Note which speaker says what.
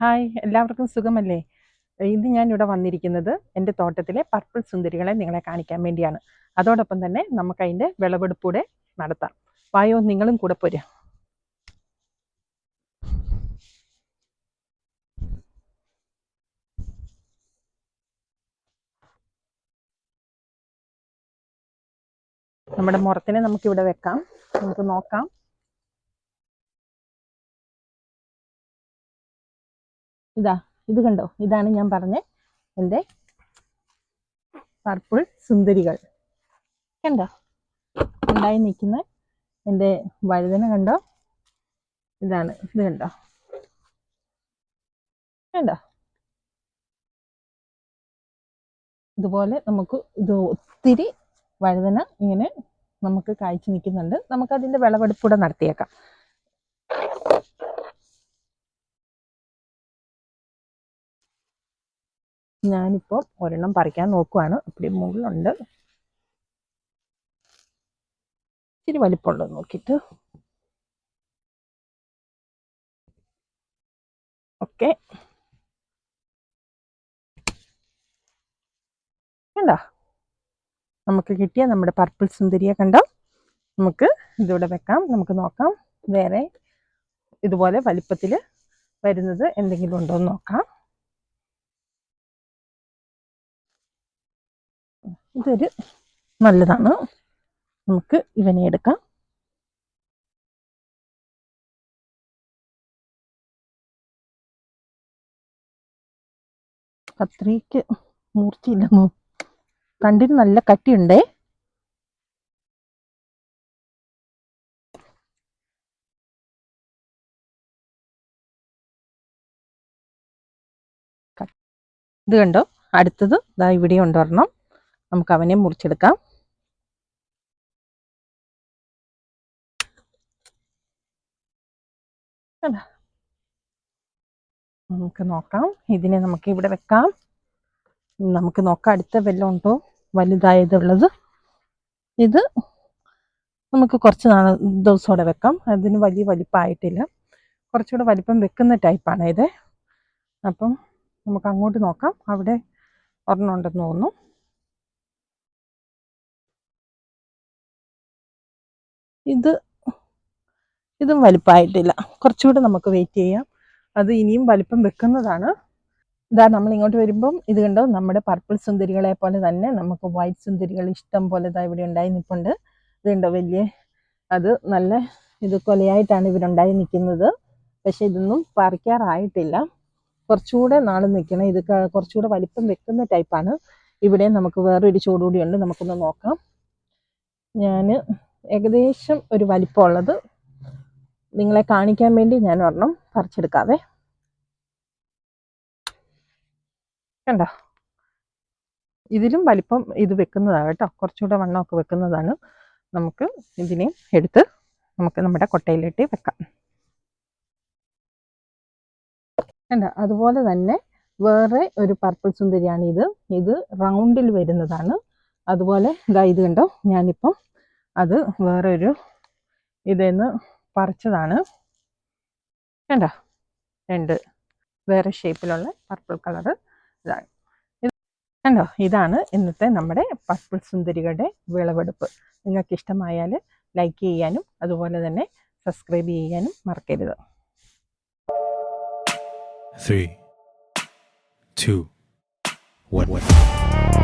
Speaker 1: Hi, എല്ലാവർക്കും സുഖമല്ലേ? ഇന്ന് ഞാനിവിടെ വന്നിരിക്കുന്നത് എൻ്റെ തോട്ടത്തിലെ പർപ്പിൾ സുന്ദരികളെ നിങ്ങളെ കാണിക്കാൻ വേണ്ടിയാണ്. അതോടൊപ്പം തന്നെ നമുക്കതിൻ്റെ വിളവെടുപ്പൂടെ നടത്താം. വായോ, നിങ്ങളും കൂടെ പോരുക. നമ്മുടെ മുറത്തിനെ നമുക്കിവിടെ വെക്കാം. നമുക്ക് നോക്കാം. ഇത് കണ്ടോ? ഇതാണ് ഞാൻ പറഞ്ഞ എൻ്റെ പർപ്പിൾ സുന്ദരികൾ. കണ്ടോ ഉണ്ടായി നിൽക്കുന്ന എൻ്റെ വഴുതന കണ്ടോ? ഇത് കണ്ടോ? കണ്ടോ? ഇതുപോലെ നമുക്ക് ഇത് ഒത്തിരി വഴുതന ഇങ്ങനെ നമുക്ക് കായ്ച്ചു നിൽക്കുന്നുണ്ട്. നമുക്കതിൻ്റെ വിളവെടുപ്പൂടെ നടത്തിയേക്കാം. ഞാനിപ്പോൾ ഒരെണ്ണം പറിക്കാൻ നോക്കുവാണ്. അപ്പടി മുകളിലുണ്ട്, ഇച്ചിരി വലിപ്പമുള്ളത് നോക്കിയിട്ട്. ഓക്കെ, കണ്ടോ? നമുക്ക് കിട്ടിയ നമ്മുടെ പർപ്പിൾ സുന്ദരിയെ കണ്ടോ? നമുക്ക് ഇതിവിടെ വെക്കാം. നമുക്ക് നോക്കാം വേറെ ഇതുപോലെ വലിപ്പത്തിൽ വരുന്നത് എന്തെങ്കിലും ഉണ്ടോ എന്ന് നോക്കാം. ഇതൊരു നല്ലതാണ്. നമുക്ക് ഇവനെ എടുക്കാം. കത്രിക്ക് മൂർച്ചയില്ലെന്നു, തണ്ടിന് നല്ല കട്ടിയുണ്ടേ. ഇത് കണ്ടോ? അടുത്തത് ദാ ഇവിടെ കൊണ്ടുവരണം. നമുക്ക് അവനെ മുറിച്ചെടുക്കാം. നമുക്ക് നോക്കാം. ഇതിനെ നമുക്ക് ഇവിടെ വെക്കാം. നമുക്ക് നോക്കാം അടുത്ത വല്ലതും ഉണ്ടോ വലുതായതുള്ളത്. ഇത് നമുക്ക് കുറച്ച് ദിവസത്തോടെ വെക്കാം. അതിന് വലിയ വലിപ്പമായിട്ടില്ല. കുറച്ചുകൂടെ വലിപ്പം വെക്കുന്ന ടൈപ്പാണ് ഇത്. അപ്പം നമുക്ക് അങ്ങോട്ട് നോക്കാം. അവിടെ ഒരെണ്ണം ഉണ്ടെന്ന് തോന്നുന്നു. ഇതും വലിപ്പമായിട്ടില്ല. കുറച്ചുകൂടെ നമുക്ക് വെയിറ്റ് ചെയ്യാം. അത് ഇനിയും വലിപ്പം വെക്കുന്നതാണ്. ഇതാ നമ്മൾ ഇങ്ങോട്ട് വരുമ്പം ഇത് കണ്ടോ? നമ്മുടെ പർപ്പിൾ സുന്ദരികളെ പോലെ തന്നെ നമുക്ക് വൈറ്റ് സുന്ദരികൾ ഇഷ്ടം പോലെ ഇതാ ഇവിടെ ഉണ്ടായി നിൽപ്പുണ്ട്. ഇത് കണ്ടോ? വലിയ അത് നല്ല ഇത് കൊലയായിട്ടാണ് ഇവരുണ്ടായി നിൽക്കുന്നത്. പക്ഷെ ഇതൊന്നും പറിക്കാറായിട്ടില്ല. കുറച്ചുകൂടെ നാൾ നിൽക്കണം. ഇത് കുറച്ചുകൂടെ വലിപ്പം വെക്കുന്ന ടൈപ്പാണ്. ഇവിടെ നമുക്ക് വേറൊരു ചൂടുകൂടി ഉണ്ട്. നമുക്കൊന്ന് നോക്കാം. ഞാൻ ഏകദേശം ഒരു വലിപ്പമുള്ളത് നിങ്ങളെ കാണിക്കാൻ വേണ്ടി ഞാൻ ഒരെണ്ണം പറിച്ചെടുക്കാവേ. കണ്ടോ? ഇതിലും വലിപ്പം ഇത് വെക്കുന്നതാണ് കേട്ടോ. കുറച്ചുകൂടെ വണ്ണമൊക്കെ വെക്കുന്നതാണ്. നമുക്ക് ഇതിനെ എടുത്ത് നമുക്ക് നമ്മുടെ കൊട്ടയിലിട്ട് വെക്കാം. കണ്ടോ? അതുപോലെ തന്നെ വേറെ ഒരു പർപ്പിൾ സുന്ദരിയാണ് ഇത്. ഇത് റൗണ്ടിൽ വരുന്നതാണ്. അതുപോലെ ഇതാ ഇത് കണ്ടോ? ഞാനിപ്പം അത് വേറൊരു ഇതെന്ന് പറിച്ചതാണ്. കണ്ടോ? രണ്ട് വേറെ ഷേപ്പിലുള്ള പർപ്പിൾ കളറ് ഇതാണ്. കണ്ടോ? ഇതാണ് ഇന്നത്തെ നമ്മുടെ പർപ്പിൾ സുന്ദരികളുടെ വിളവെടുപ്പ്. നിങ്ങൾക്ക് ഇഷ്ടമായാൽ ലൈക്ക് ചെയ്യാനും അതുപോലെ തന്നെ സബ്സ്ക്രൈബ് ചെയ്യാനും മറക്കരുത്.
Speaker 2: 3, 2, 1